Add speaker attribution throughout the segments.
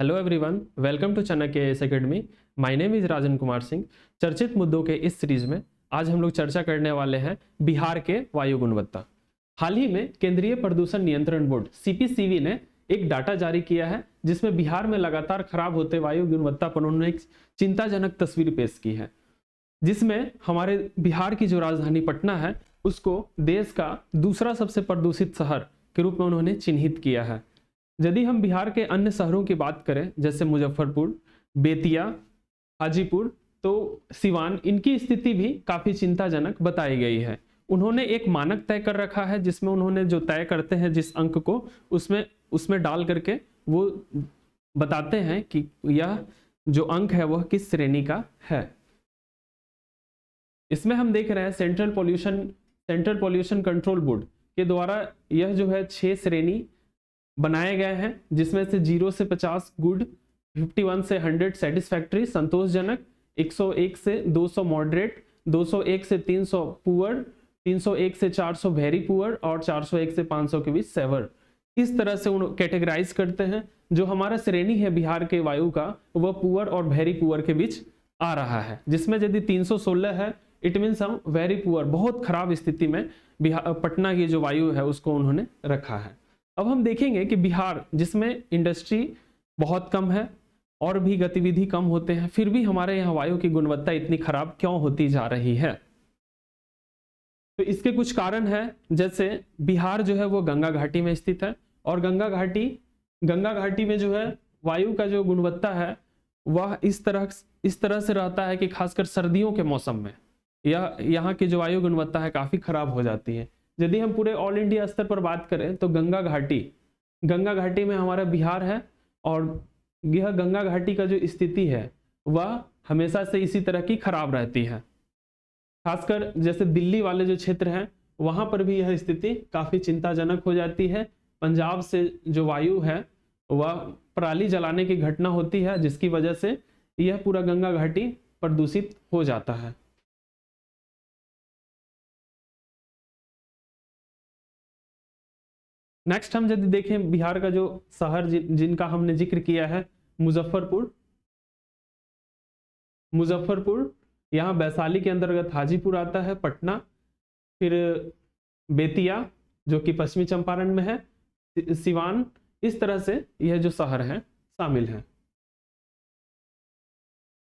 Speaker 1: Hello everyone, welcome to Chanakya IAS academy. My name is Rajan Kumar Singh. चर्चित मुद्दों के इस सीरीज में आज हम लोग चर्चा करने वाले हैं बिहार के वायु गुणवत्ता। हाल ही में केंद्रीय प्रदूषण नियंत्रण बोर्ड सीपीसीबी ने एक डाटा जारी किया है जिसमें बिहार में लगातार खराब होते वायु गुणवत्ता पर उन्होंने एक चिंताजनक तस्वीर पेश की है, जिसमें हमारे बिहार की जो राजधानी पटना है उसको देश का दूसरा सबसे प्रदूषित शहर के रूप में उन्होंने चिन्हित किया है। यदि हम बिहार के अन्य शहरों की बात करें जैसे मुजफ्फरपुर, बेतिया, हाजीपुर, तो सिवान, इनकी स्थिति भी काफ़ी चिंताजनक बताई गई है। उन्होंने एक मानक तय कर रखा है जिसमें उन्होंने जो तय करते हैं जिस अंक को उसमें डाल करके वो बताते हैं कि यह जो अंक है वह किस श्रेणी का है। इसमें हम देख रहे हैं सेंट्रल पॉल्यूशन कंट्रोल बोर्ड के द्वारा यह जो है 6 श्रेणी बनाए गए हैं, जिसमें से 0 से 50 गुड, 51 से 100 सेटिस्फैक्ट्री संतोषजनक, 101 से 200 मॉडरेट, 201 से 300 पुअर, 301 से 400 वेरी पुअर और 401 से 500 के बीच सेवर। इस तरह से उन कैटेगराइज करते हैं। जो हमारा श्रेणी है बिहार के वायु का वह पुअर और वेरी पुअर के बीच आ रहा है, जिसमें यदि 316 है इट मीन्स हम वेरी पुअर, बहुत खराब स्थिति में पटना की जो वायु है उसको उन्होंने रखा है। अब हम देखेंगे कि बिहार जिसमें इंडस्ट्री बहुत कम है और भी गतिविधि कम होते हैं, फिर भी हमारे यहाँ वायु की गुणवत्ता इतनी खराब क्यों होती जा रही है। तो इसके कुछ कारण है, जैसे बिहार जो है वो गंगा घाटी में स्थित है और गंगा घाटी में जो है वायु का जो गुणवत्ता है वह इस तरह से रहता है कि खासकर सर्दियों के मौसम में यहाँ की जो वायु गुणवत्ता है काफी खराब हो जाती है। यदि हम पूरे ऑल इंडिया स्तर पर बात करें तो गंगा घाटी में हमारा बिहार है और यह गंगा घाटी का जो स्थिति है वह हमेशा से इसी तरह की खराब रहती है। खासकर जैसे दिल्ली वाले जो क्षेत्र हैं वहां पर भी यह स्थिति काफी चिंताजनक हो जाती है। पंजाब से जो वायु है वह पराली जलाने की घटना होती है, जिसकी वजह से यह पूरा गंगा घाटी प्रदूषित हो जाता है। नेक्स्ट हम यदि देखें बिहार का जो शहर जिनका हमने जिक्र किया है मुजफ्फरपुर, यहाँ वैशाली के अंतर्गत हाजीपुर आता है, पटना, फिर बेतिया जो कि पश्चिमी चंपारण में है, सिवान, इस तरह से यह जो शहर है शामिल है।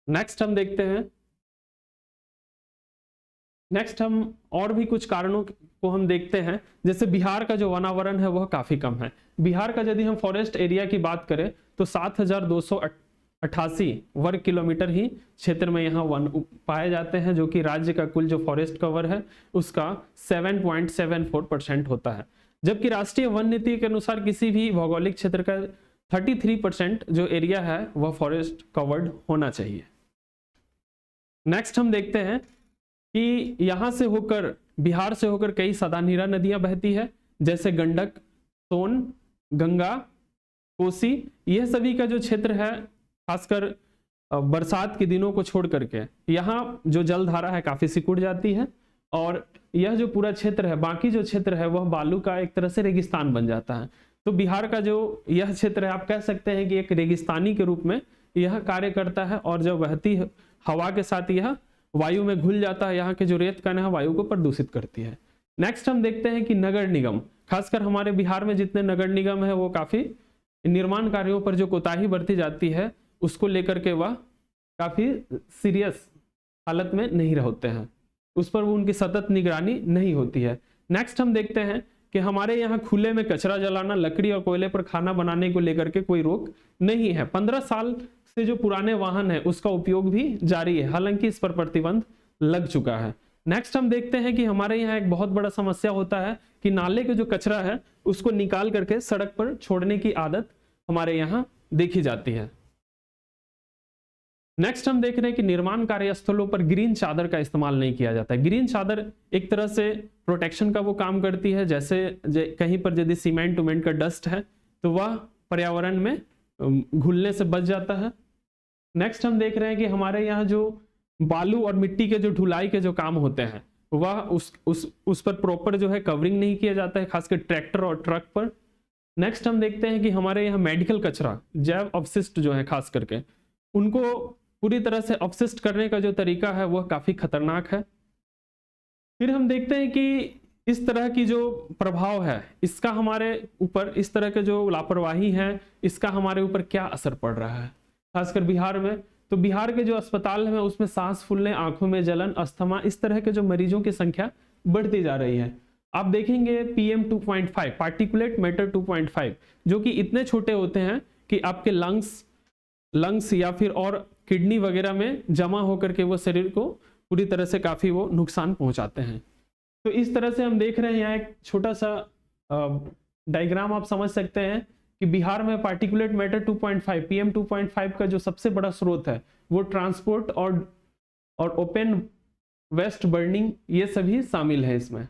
Speaker 1: नेक्स्ट हम और भी कुछ कारणों को हम देखते हैं। जैसे बिहार का जो वनावरण है वह काफी कम है। बिहार का यदि हम फॉरेस्ट एरिया की बात करें तो 7288 वर्ग किलोमीटर ही क्षेत्र में यहाँ वन पाए जाते हैं, जो कि राज्य का कुल जो फॉरेस्ट कवर है उसका 7.74% होता है। जबकि राष्ट्रीय वन नीति के अनुसार किसी भी भौगोलिक क्षेत्र का 33% जो एरिया है वह फॉरेस्ट कवर्ड होना चाहिए। नेक्स्ट हम देखते हैं कि यहाँ से होकर बिहार से होकर कई सदानीरा नदियां बहती है, जैसे गंडक, सोन, गंगा, कोसी। यह सभी का जो क्षेत्र है खासकर बरसात के दिनों को छोड़ करके यहाँ जो जलधारा है काफी सिकुड़ जाती है और यह जो पूरा क्षेत्र है, बाकी जो क्षेत्र है वह बालू का एक तरह से रेगिस्तान बन जाता है। तो बिहार का जो यह क्षेत्र है आप कह सकते हैं कि एक रेगिस्तानी के रूप में यह कार्य करता है और जब बहती हवा के साथ यह वायु में घुल जाता है, यहाँ के जो रेत कण है वायु को प्रदूषित करती है। नेक्स्ट हम देखते हैं कि नगर निगम, खासकर हमारे बिहार में जितने नगर निगम है वो काफी निर्माण कार्यों पर जो कोताही बरती जाती है उसको लेकर के वह काफी सीरियस हालत में नहीं होते हैं, उस पर वो उनकी सतत निगरानी नहीं होती है। नेक्स्ट हम देखते हैं कि हमारे यहाँ खुले में कचरा जलाना, लकड़ी और कोयले पर खाना बनाने को लेकर के कोई रोक नहीं है। 15 साल से जो पुराने वाहन है उसका उपयोग भी जारी है, हालांकि इस पर प्रतिबंध लग चुका है। नेक्स्ट हम देखते हैं कि हमारे यहाँ एक बहुत बड़ा समस्या होता है कि नाले के जो कचरा है उसको निकाल करके सड़क पर छोड़ने की आदत हमारे यहाँ देखी जाती है। नेक्स्ट हम देख रहे हैं कि निर्माण कार्यस्थलों पर ग्रीन चादर का इस्तेमाल नहीं किया जाता है। ग्रीन चादर एक तरह से प्रोटेक्शन का वो काम करती है, जैसे कहीं पर यदि सीमेंट उमेंट का डस्ट है तो वह पर्यावरण में घुलने से बच जाता है। नेक्स्ट हम देख रहे हैं कि हमारे यहाँ जो बालू और मिट्टी के जो ढुलाई के जो काम होते हैं वह उस पर प्रॉपर जो है कवरिंग नहीं किया जाता है, खासकर ट्रैक्टर और ट्रक पर। नेक्स्ट हम देखते हैं कि हमारे यहाँ मेडिकल कचरा, जैव अवशिष्ट जो है खास करके, उनको पूरी तरह से अपशिष्ट करने का जो तरीका है वह काफी खतरनाक है। फिर हम देखते हैं कि इस तरह की जो प्रभाव है इसका हमारे ऊपर, इस तरह के जो लापरवाही है इसका हमारे ऊपर क्या असर पड़ रहा है, खासकर बिहार में। तो बिहार के जो अस्पताल है उसमें सांस फूलने, आंखों में जलन, अस्थमा, इस तरह के जो मरीजों की संख्या बढ़ती जा रही है। आप देखेंगे PM 2.5, पार्टिकुलेट मैटर 2.5, जो कि इतने छोटे होते हैं कि आपके लंग्स या फिर और किडनी वगैरह में जमा होकर के वो शरीर को पूरी तरह से काफी वो नुकसान पहुंचाते हैं। तो इस तरह से हम देख रहे हैं यहाँ एक छोटा सा डायग्राम आप समझ सकते हैं कि बिहार में पार्टिकुलेट मैटर 2.5, PM 2.5 का जो सबसे बड़ा स्रोत है वो ट्रांसपोर्ट और ओपन वेस्ट बर्निंग, ये सभी शामिल है इसमें।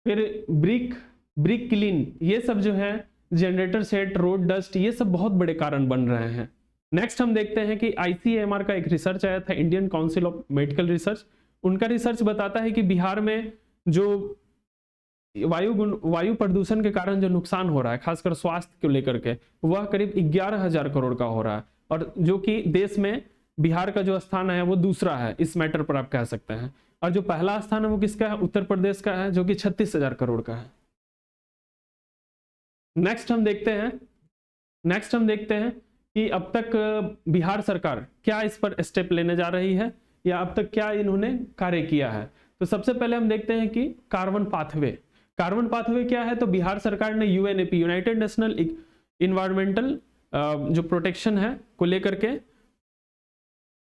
Speaker 1: फिर ब्रिक क्लीन, ये सब जो है, जनरेटर सेट, रोड डस्ट, ये सब बहुत बड़े कारण बन रहे हैं। नेक्स्ट हम देखते हैं कि ICMR का एक रिसर्च आया था, Indian council of medical research. उनका रिसर्च बताता है कि बिहार में जो वायु प्रदूषण के कारण जो नुकसान हो रहा है खासकर स्वास्थ्य को लेकर के, वह करीब 11,000 करोड़ का हो रहा है, और जो कि देश में बिहार का जो स्थान है वो दूसरा है इस मैटर पर आप कह सकते हैं। और जो पहला स्थान है वो किसका है? उत्तर प्रदेश का है, जो कि 36,000 करोड़ का है। नेक्स्ट हम देखते हैं कि अब तक बिहार सरकार क्या इस पर स्टेप लेने जा रही है या अब तक क्या इन्होंने कार्य किया है। तो सबसे पहले हम देखते हैं कि कार्बन पाथवे क्या है। तो बिहार सरकार ने UNEP, यूनाइटेड नेशनल इन्वायरमेंटल जो प्रोटेक्शन है को लेकर के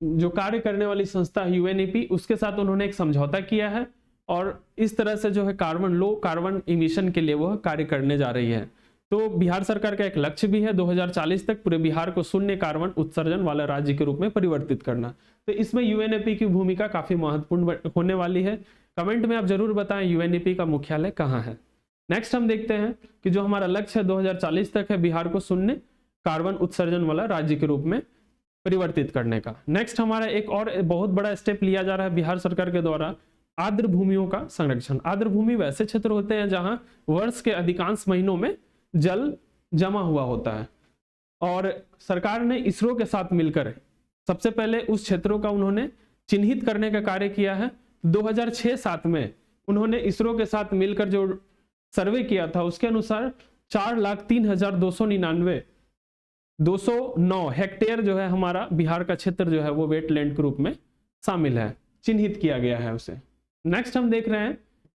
Speaker 1: जो कार्य करने वाली संस्था है UNEP, उसके साथ उन्होंने एक समझौता किया है और इस तरह से जो है लो कार्बन इमिशन के लिए वह कार्य करने जा रही है। तो बिहार सरकार का एक लक्ष्य भी है 2040 तक पूरे बिहार को शून्य कार्बन उत्सर्जन वाला राज्य के रूप में परिवर्तित करना। तो इसमें UNEP की भूमिका काफी महत्वपूर्ण होने वाली है। कमेंट में आप जरूर बताएं UNEP का मुख्यालय कहाँ है। नेक्स्ट हम देखते हैं कि जो हमारा लक्ष्य है 2040 तक है बिहार को शून्य कार्बन उत्सर्जन वाला राज्य के रूप में परिवर्तित करने का। नेक्स्ट हमारा एक और बहुत बड़ा स्टेप लिया जा रहा है बिहार सरकार के द्वारा, आर्द्र भूमियों का संरक्षण। आर्द्र भूमि वैसे क्षेत्र होते हैं जहां वर्ष के अधिकांश महीनों में जल जमा हुआ होता है, और सरकार ने इसरो के साथ मिलकर सबसे पहले उस क्षेत्रों का उन्होंने चिन्हित करने का कार्य किया है। 2006-07 में उन्होंने इसरो के साथ मिलकर जो सर्वे किया था उसके अनुसार 4,03,209 हेक्टेयर जो है हमारा बिहार का क्षेत्र जो है वो वेटलैंड के रूप में शामिल है, चिन्हित किया गया है उसे। नेक्स्ट हम देख रहे हैं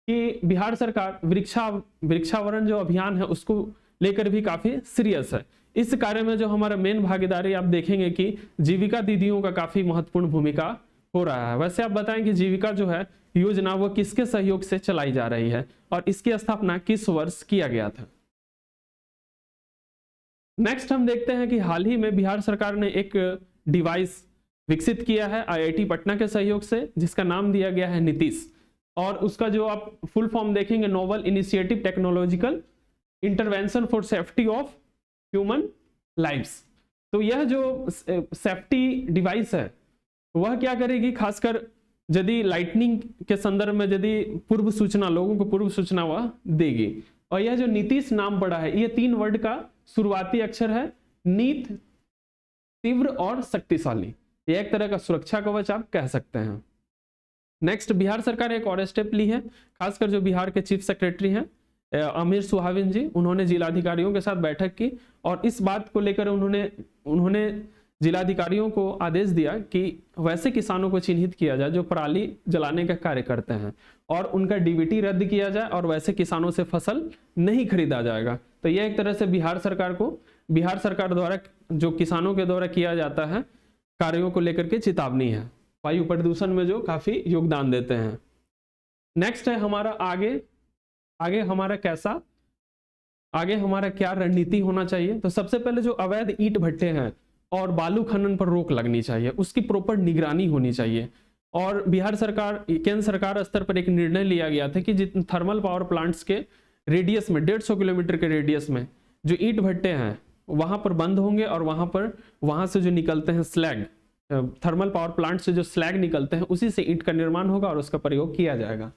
Speaker 1: कि बिहार सरकार वृक्षावरण जो अभियान है उसको लेकर भी काफी सीरियस है। इस कार्य में जो हमारा मेन भागीदारी आप देखेंगे कि जीविका दीदियों का काफी महत्वपूर्ण भूमिका हो रहा है। वैसे आप बताएं कि जीविका जो है योजना वो किसके सहयोग से चलाई जा रही है और इसकी स्थापना किस वर्ष किया गया था। नेक्स्ट हम देखते हैं कि हाल ही में बिहार सरकार ने एक डिवाइस विकसित किया है IIT पटना के सहयोग से, जिसका नाम दिया गया है नीतीश, और उसका जो आप फुल फॉर्म देखेंगे novel initiative technological intervention for safety of human lives. तो यह जो सेफ्टी डिवाइस है वह क्या करेगी, खासकर यदि लाइटनिंग के संदर्भ में यदि लोगों को पूर्व सूचना वह देगी। और यह जो नीतीश नाम पड़ा है, ये 3 वर्ड का शुरुआती अक्षर है, नीत, तीव्र और शक्तिशाली। यह एक तरह का सुरक्षा कवच आप कह सकते हैं। नेक्स्ट बिहार सरकार एक और स्टेप ली है, खासकर जो बिहार के चीफ सेक्रेटरी हैं अमीर सुहाविन जी, उन्होंने जिलाधिकारियों के साथ बैठक की और इस बात को लेकर उन्होंने जिलाधिकारियों को आदेश दिया कि वैसे किसानों को चिन्हित किया जाए जो पराली जलाने का कार्य करते हैं और उनका DBT रद्द किया जाए और वैसे किसानों से फसल नहीं खरीदा जाएगा। तो यह एक तरह से बिहार सरकार द्वारा जो किसानों के द्वारा किया जाता है कार्यों को लेकर के चेतावनी है, वायु प्रदूषण में जो काफी योगदान देते हैं। नेक्स्ट है हमारा आगे हमारा क्या रणनीति होना चाहिए। तो सबसे पहले जो अवैध ईंट भट्टे हैं और बालू खनन पर रोक लगनी चाहिए, उसकी प्रॉपर निगरानी होनी चाहिए। और केंद्र सरकार स्तर पर एक निर्णय लिया गया था कि जितने थर्मल पावर प्लांट्स के रेडियस में 150 किलोमीटर के रेडियस में जो ईंट भट्टे हैं वहां पर बंद होंगे और वहां से जो निकलते हैं स्लैग, थर्मल पावर प्लांट से जो स्लैग निकलते हैं उसी से ईंट का निर्माण होगा और उसका प्रयोग किया जाएगा।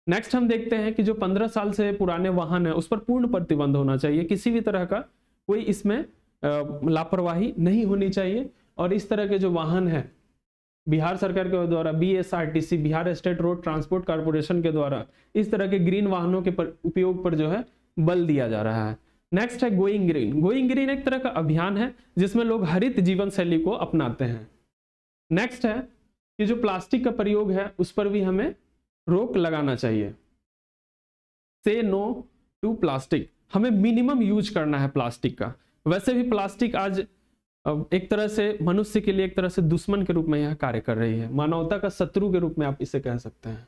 Speaker 1: नेक्स्ट हम देखते हैं कि जो 15 साल से पुराने वाहन है उस पर पूर्ण प्रतिबंध होना चाहिए, किसी भी तरह का कोई इसमें लापरवाही नहीं होनी चाहिए। और इस तरह के जो वाहन है बिहार सरकार के द्वारा BSRTC Bihar state road transport corporation के द्वारा इस तरह के ग्रीन वाहनों के उपयोग पर जो है बल दिया जा रहा है। नेक्स्ट है गोइंग ग्रीन। गोइंग ग्रीन एक तरह का अभियान है जिसमें लोग हरित जीवन शैली को अपनाते हैं। नेक्स्ट है कि जो प्लास्टिक का प्रयोग है उस पर भी हमें रोक लगाना चाहिए। से नो टू प्लास्टिक, हमें मिनिमम यूज करना है प्लास्टिक का। वैसे भी प्लास्टिक आज एक तरह से मनुष्य के लिए एक तरह से दुश्मन के रूप में यह कार्य कर रही है, मानवता का शत्रु के रूप में आप इसे कह सकते हैं।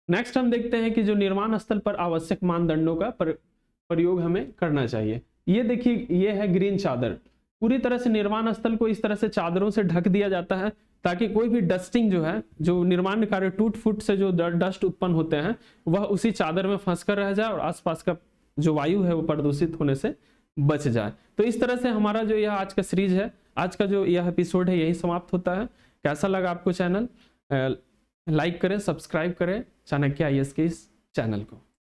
Speaker 1: नेक्स्ट हम देखते हैं कि जो निर्माण स्थल पर आवश्यक मानदंडों का प्रयोग हमें करना चाहिए। ये देखिए, ये है ग्रीन चादर। पूरी तरह से निर्माण स्थल को इस तरह से चादरों से ढक दिया जाता है ताकि कोई भी डस्टिंग जो है, जो निर्माण कार्य टूट फूट से जो डस्ट उत्पन्न होते हैं वह उसी चादर में फंस कर रह जाए और आसपास का जो वायु है वो प्रदूषित होने से बच जाए। तो इस तरह से हमारा जो यह आज का सीरीज है, आज का जो यह एपिसोड है यही समाप्त होता है। कैसा लगा आपको चैनल? लाइक करें, सब्सक्राइब करें चाणक्य IAS के इस चैनल को।